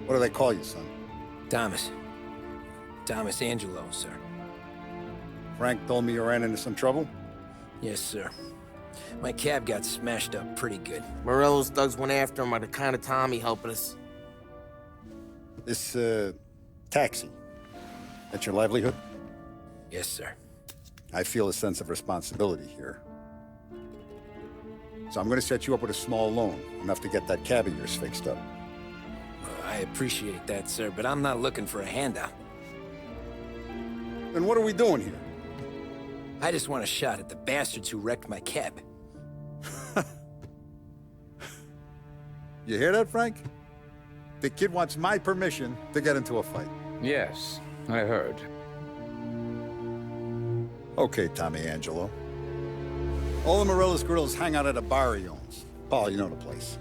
What do they call you, son? Thomas. Thomas Angelo, sir. Frank told me you ran into some trouble? Yes, sir. My cab got smashed up pretty good. Morello's thugs went after him by the kind of Tommy helping us. This, taxi. That's your livelihood? Yes, sir. I feel a sense of responsibility here. So I'm gonna set you up with a small loan, enough to get that cab of yours fixed up. I appreciate that, sir, but I'm not looking for a handout. Then what are we doing here? I just want a shot at the bastards who wrecked my cab. You hear that, Frank? The kid wants my permission to get into a fight. Yes, I heard. Okay, Tommy Angelo. All the Morello's girls hang out at a bar he owns. Paul, you know the place.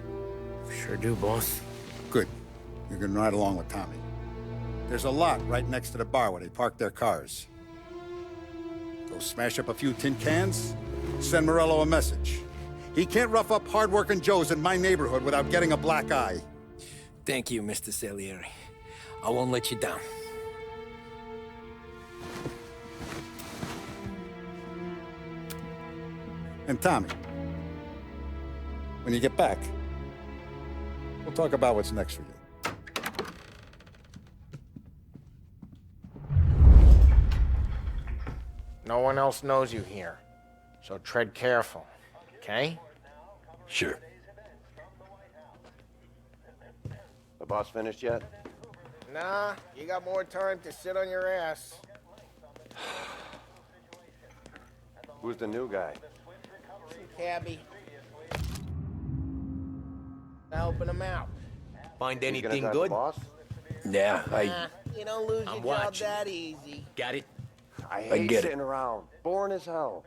Sure do, boss. Good. You can ride along with Tommy. There's a lot right next to the bar where they park their cars. Go smash up a few tin cans, send Morello a message. He can't rough up hard-working Joes in my neighborhood without getting a black eye. Thank you, Mr. Salieri. I won't let you down. And Tommy, when you get back, we'll talk about what's next for you. No one else knows you here, so tread careful, okay? Sure. The boss finished yet? Nah, you got more time to sit on your ass. Who's the new guy? Cabby. Helping him out. Find He's gonna anything drive the good? boss? Yeah, Nah, you don't lose I'm your watching. job that easy. Got it? I hate get it. sitting around. Boring as hell.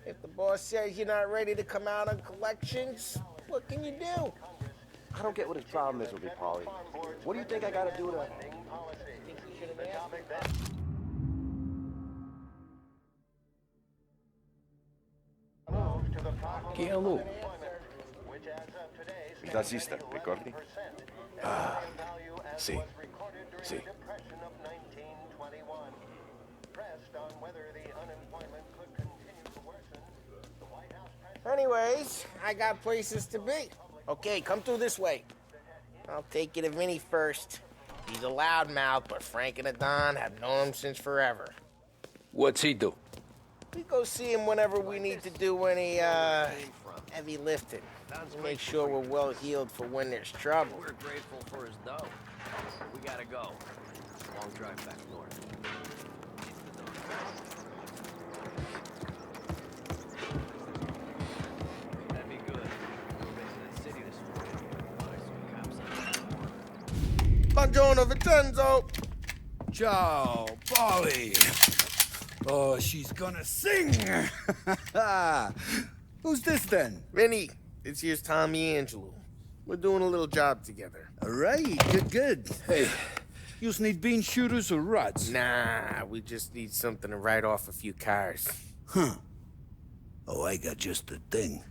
If the boss says you're not ready to come out on collections, what can you do? I don't get what his problem is with me, Paulie. What do you think I gotta do to... Think you should have asked? Hello. Da sister, ricordi? See. See. Anyways, I got places to be. Okay, come through this way. I'll take you to Vinny first. He's a loudmouth, but Frank and the Don have known him since forever. What's he do? We go see him whenever we need to do any, heavy lifting. To make sure we're well healed for when there's trouble. We're grateful for his dough. We gotta go. Long drive back north. That'd be good. We're based in the city this morning. Buongiorno, Vincenzo! Ciao, Polly. Oh, she's gonna sing. Who's this then? Vinny, this here's Tommy Angelo. We're doing a little job together. All right, good. Hey, you need bean shooters or rods? Nah, we just need something to write off a few cars. Huh. Oh, I got just the thing.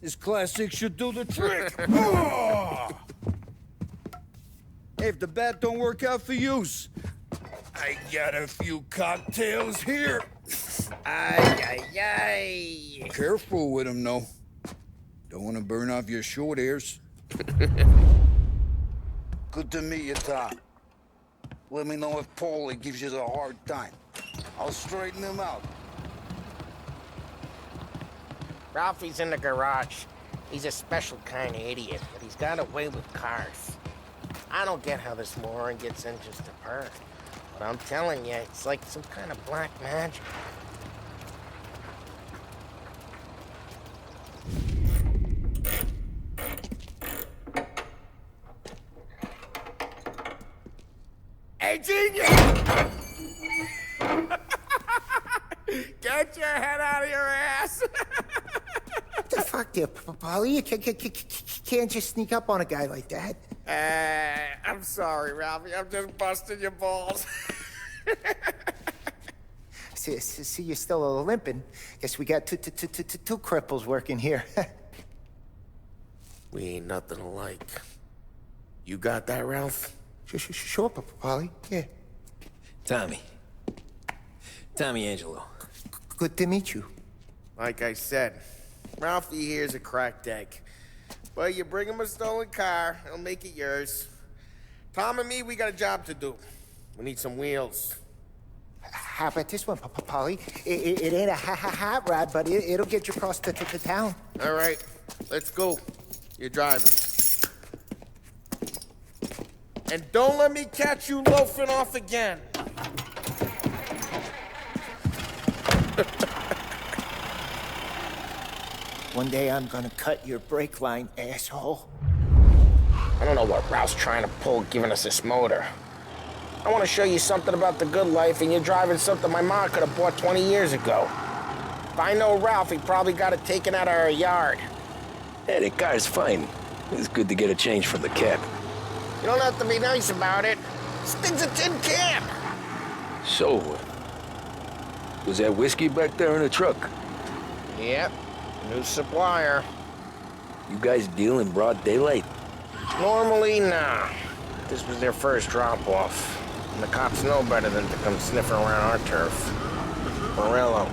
This classic should do the trick. Oh! Hey, if the bat don't work out for use, I got a few cocktails here. Ay, ay, ay. Careful with them, though. Don't want to burn off your short hairs. Good to meet you, Tom. Let me know if Paulie gives you the hard time. I'll straighten him out. Ralphie's in the garage. He's a special kind of idiot, but he's got a way with cars. I don't get how this moron gets in just to purr. But I'm telling you, it's like some kind of black magic. Hey, genius! Get your head out of your ass! What the fuck there, Polly? You can't just sneak up on a guy like that. I'm sorry, Ralphie. I'm just busting your balls. See, you're still limping. Guess we got two cripples working here. We ain't nothing alike. You got that, Ralph? Sure, Polly. Yeah. Tommy. Tommy Angelo. Good to meet you. Like I said, Ralphie here's a cracked egg. But you bring him a stolen car, he'll make it yours. Tom and me, we got a job to do. We need some wheels. How about this one, Polly? It ain't a hot rod, but it'll get you across to town. All right, let's go. You're driving. And don't let me catch you loafing off again. One day I'm gonna cut your brake line, asshole. I don't know what Ralph's trying to pull giving us this motor. I want to show you something about the good life, and you're driving something my mom could have bought 20 years ago. If I know Ralph, he probably got it taken out of our yard. Yeah, the car's fine. It's good to get a change from the cab. You don't have to be nice about it. This thing's a tin can. So, was that whiskey back there in the truck? Yep, new supplier. You guys deal in broad daylight? Normally, nah. This was their first drop-off. And the cops know better than to come sniffing around our turf. Morello,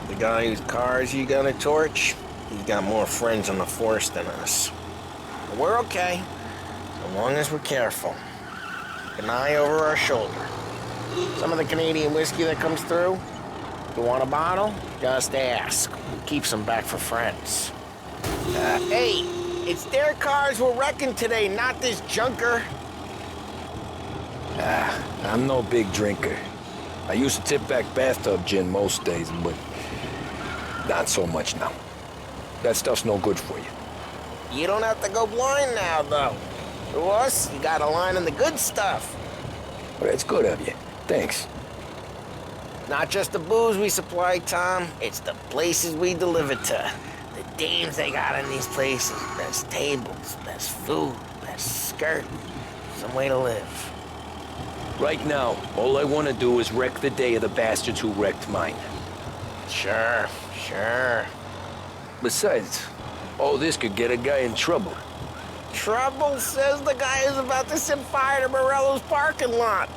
the guy whose cars you got a torch, he's got more friends on the force than us. But we're okay, so long as we're careful. An eye over our shoulder. Some of the Canadian whiskey that comes through, you want a bottle? Just ask. Keep some back for friends. Hey, it's their cars we're wrecking today, not this junker. I'm no big drinker. I used to tip back bathtub gin most days, but not so much now. That stuff's no good for you. You don't have to go blind now, though. To us, you got a line in the good stuff. Well, that's good of you. Thanks. Not just the booze we supply, Tom. It's the places we deliver to. The dames they got in these places. Best tables, best food, best skirt. Some way to live. Right now, all I want to do is wreck the day of the bastards who wrecked mine. Sure. Besides, all this could get a guy in trouble. Trouble, says the guy who's about to set fire to Morello's parking lot.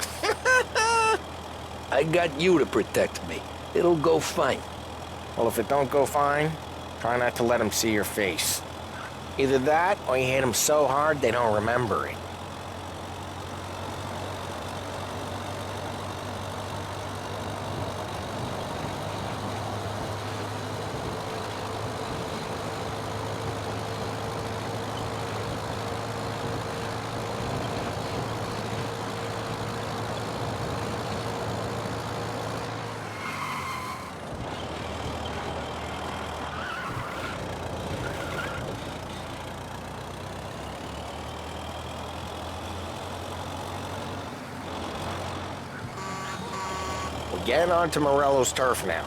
I got you to protect me. It'll go fine. Well, if it don't go fine, try not to let them see your face. Either that, or you hit them so hard they don't remember it. We're getting onto Morello's turf now.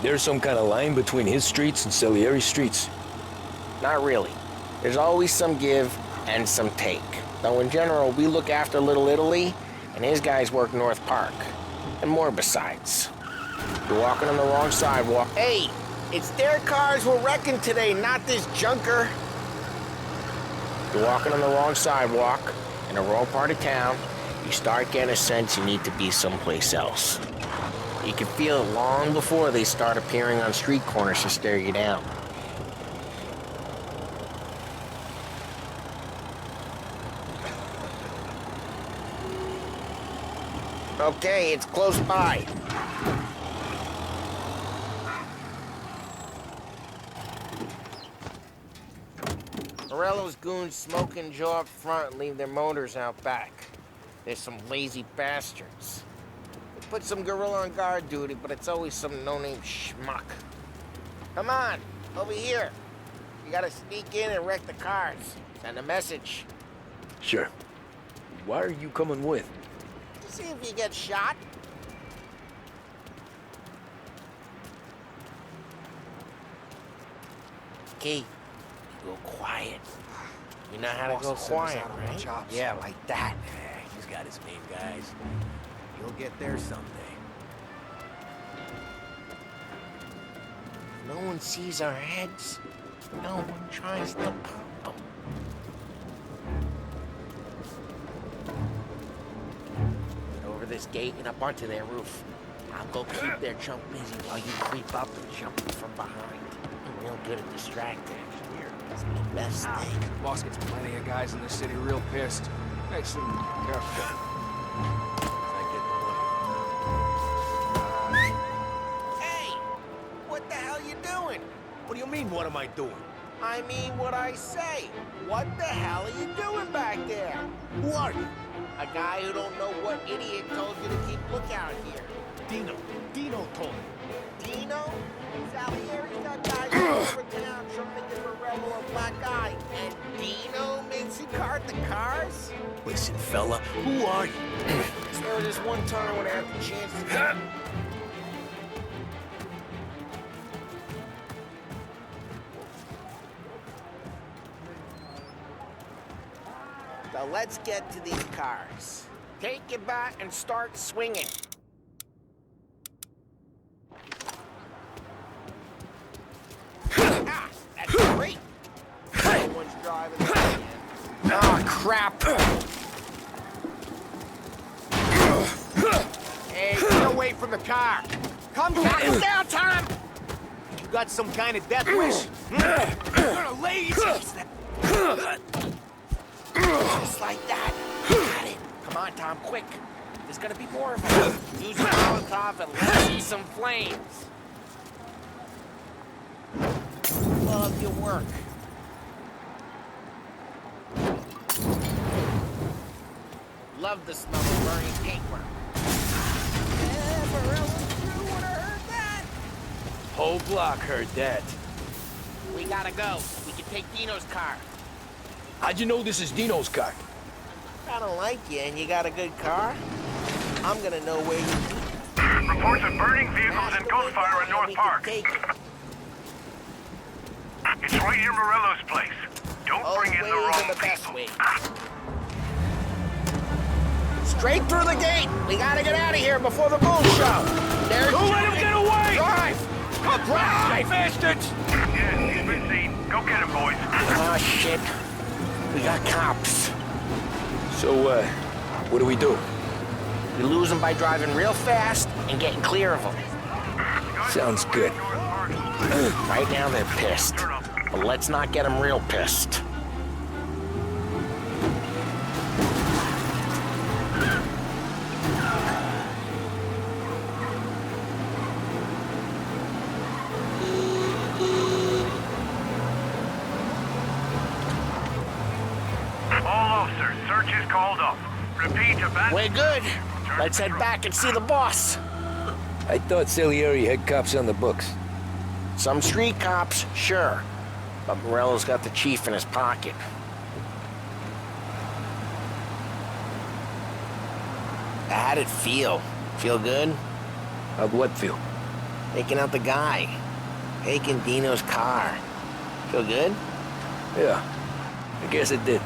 There's some kind of line between his streets and Salieri streets. Not really. There's always some give and some take. Though in general, we look after Little Italy, and his guys work North Park. And more besides. You're walking on the wrong sidewalk. Hey, it's their cars we're wrecking today, not this junker. You're walking on the wrong sidewalk, in the wrong part of town. You start getting a sense you need to be someplace else. You can feel it long before they start appearing on street corners to stare you down. Okay, it's close by. Morello's goons smoke and jaw up front and leave their motors out back. They're some lazy bastards. They put some gorilla on guard duty, but it's always some no-name schmuck. Come on, over here. You gotta sneak in and wreck the cars. Send a message. Sure. Why are you coming with? To see if you get shot. Key, go quiet. You know how to go quiet, right? Yeah, like that. He's got his main guys. You'll get there someday. No one sees our heads. No one tries to pop them. this gate and up onto their roof. I'll go keep their chump busy while you creep up and jump in from behind. I'm real good at distracting. It's the best thing. Boss gets plenty of guys in the city real pissed. Makes them careful. Hey! What the hell you doing? What do you mean, what am I doing? I mean what I say. What the hell are you doing back there? Who are you? A guy who don't know what idiot told you to keep lookout here. Dino. Dino told me. Dino? Salieri's that guy all over town trying to give Morello a black eye. And Dino makes you cart the cars? Listen, fella, who are you? There was this one time when I had the chance to... So let's get to these cars. Take your bat and start swinging. Ah, that's great. No one's driving that again. Oh, crap. Hey, get away from the car! Come Calm down, Tom. You got some kind of death wish? You're a lazy! Just like that. Got it. Come on, Tom, quick. There's gonna be more of them. Use your Molotov and let's see some flames. Love your work. Love the smell of burning paper. Morello's crew would have heard that. Whole block heard that. We gotta go. We can take Dino's car. How'd you know this is Dino's car? I don't like you and you got a good car. I'm gonna know where you keep it. Reports of burning vehicles and gunfire in North Park. Take it. It's right near Morello's place. Don't bring in the Ways are wrong the best people. ways. Straight through the gate. We gotta get out of here before the bull show. There's Don't let him get away! Drive! Drive! Bastards! Yes, he's been seen. Go get him, boys. Oh, shit. We got cops. So, what do we do? We lose them by driving real fast and getting clear of them. Sounds good. Right now they're pissed. But let's not get them real pissed. All officers, search is called off. Repeat, abandoned. We're good. Let's head back and see the boss. I thought Salieri had cops on the books. Some street cops, sure. But Morello's got the chief in his pocket. How'd it feel? Feel good? How'd what feel? Taking out the guy. Taking Dino's car. Feel good? Yeah, I guess it did.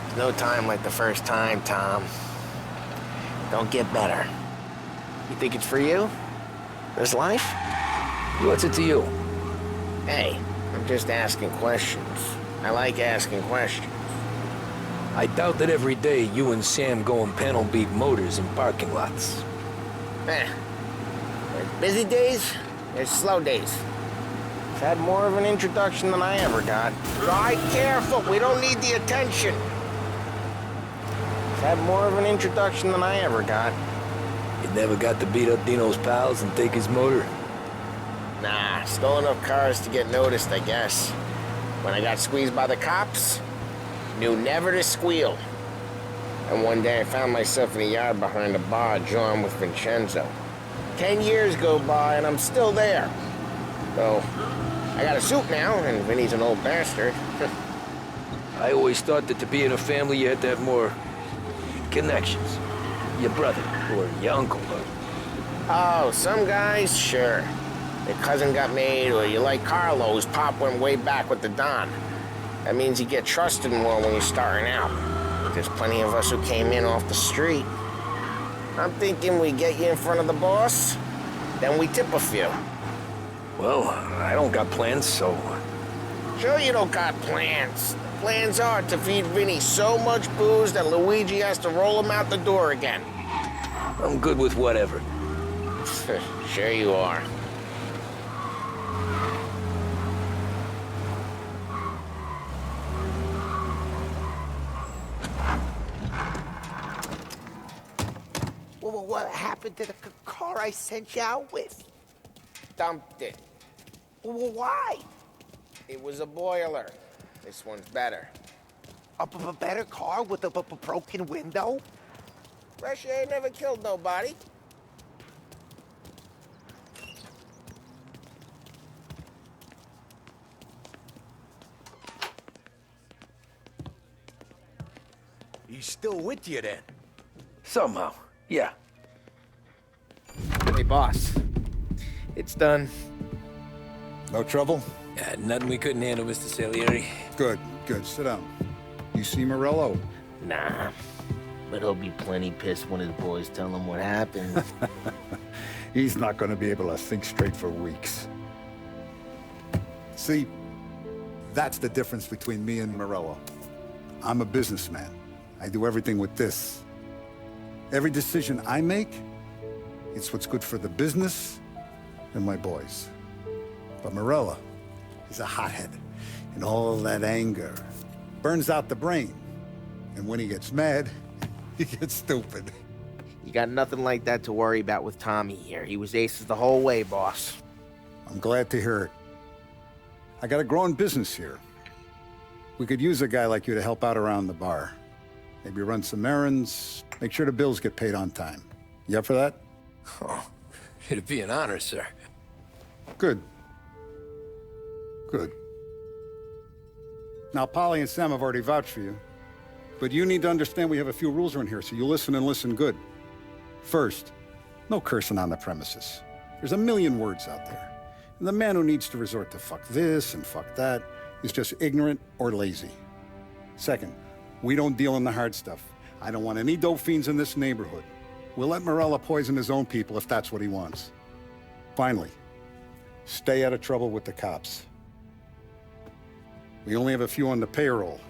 There's no time like the first time, Tom. Don't get better. You think it's for you? This life? What's it to you? Hey, I'm just asking questions. I like asking questions. I doubt that every day you and Sam go and panel beat motors in parking lots. There's busy days, there's slow days. I've had more of an introduction than I ever got. Drive careful, we don't need the attention. I've had more of an introduction than I ever got. You never got to beat up Dino's pals and take his motor? Nah, stole enough cars to get noticed, I guess. When I got squeezed by the cops, knew never to squeal. And one day I found myself in a yard behind a bar jawing with Vincenzo. 10 years go by and I'm still there. Though, I got a suit now, and Vinny's an old bastard. I always thought that to be in a family you had to have more connections. Your brother, or your uncle. Oh, some guys, sure. Their cousin got made, or you like Carlos, Pop went way back with the Don. That means you get trusted more when you're starting out. There's plenty of us who came in off the street. I'm thinking we get you in front of the boss, then we tip a few. Well, I don't got plans, so... Sure you don't got plans. Plans are to feed Vinny so much booze that Luigi has to roll him out the door again. I'm good with whatever. Sure you are. Well, what happened to the car I sent you out with? Dumped it. Well, why? It was a boiler. This one's better. A better car with a broken window? Russia ain't never killed nobody. He's still with you then? Somehow, yeah. Hey, boss. It's done. No trouble? Nothing we couldn't handle, Mr. Salieri. Good, good. Sit down. You see Morello? Nah. But he'll be plenty pissed when his boys tell him what happened. He's not going to be able to think straight for weeks. See, that's the difference between me and Morello. I'm a businessman. I do everything with this. Every decision I make, it's what's good for the business and my boys. But Morello is a hothead, and all that anger burns out the brain. And when he gets mad, he gets stupid. You got nothing like that to worry about with Tommy here. He was aces the whole way, boss. I'm glad to hear it. I got a growing business here. We could use a guy like you to help out around the bar. Maybe run some errands, make sure the bills get paid on time. You up for that? Oh, it'd be an honor, sir. Good. Good. Now, Polly and Sam have already vouched for you. But you need to understand we have a few rules around here, so you listen and listen good. First, no cursing on the premises. There's a million words out there. And the man who needs to resort to fuck this and fuck that is just ignorant or lazy. Second, we don't deal in the hard stuff. I don't want any dope fiends in this neighborhood. We'll let Morella poison his own people if that's what he wants. Finally, stay out of trouble with the cops. We only have a few on the payroll.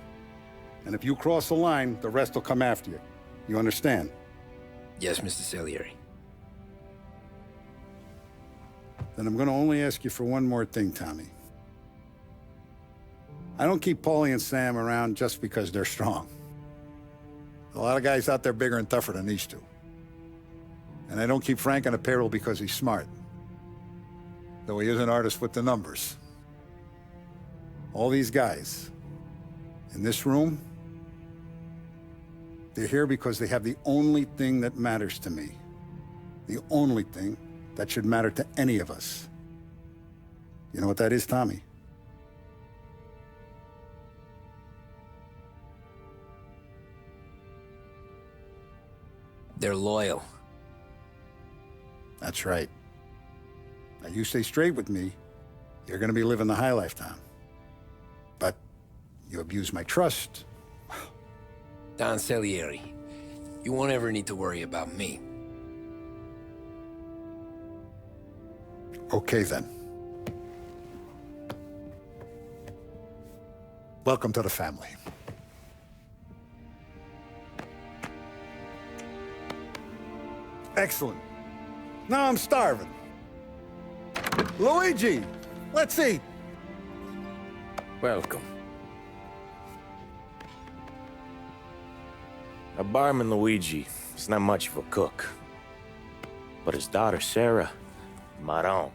And if you cross the line, the rest will come after you. You understand? Yes, Mr. Salieri. Then I'm gonna only ask you for one more thing, Tommy. I don't keep Paulie and Sam around just because they're strong. A lot of guys out there bigger and tougher than these two. And I don't keep Frank on the payroll because he's smart. Though he is an artist with the numbers. All these guys in this room, they're here because they have the only thing that matters to me. The only thing that should matter to any of us. You know what that is, Tommy? They're loyal. That's right. Now, you stay straight with me, you're gonna be living the high life, Tom. But you abuse my trust. Don Salieri, you won't ever need to worry about me. Okay, then. Welcome to the family. Excellent. Now I'm starving. Luigi, let's eat. Welcome. Our barman Luigi is not much of a cook. But his daughter Sarah, Maron,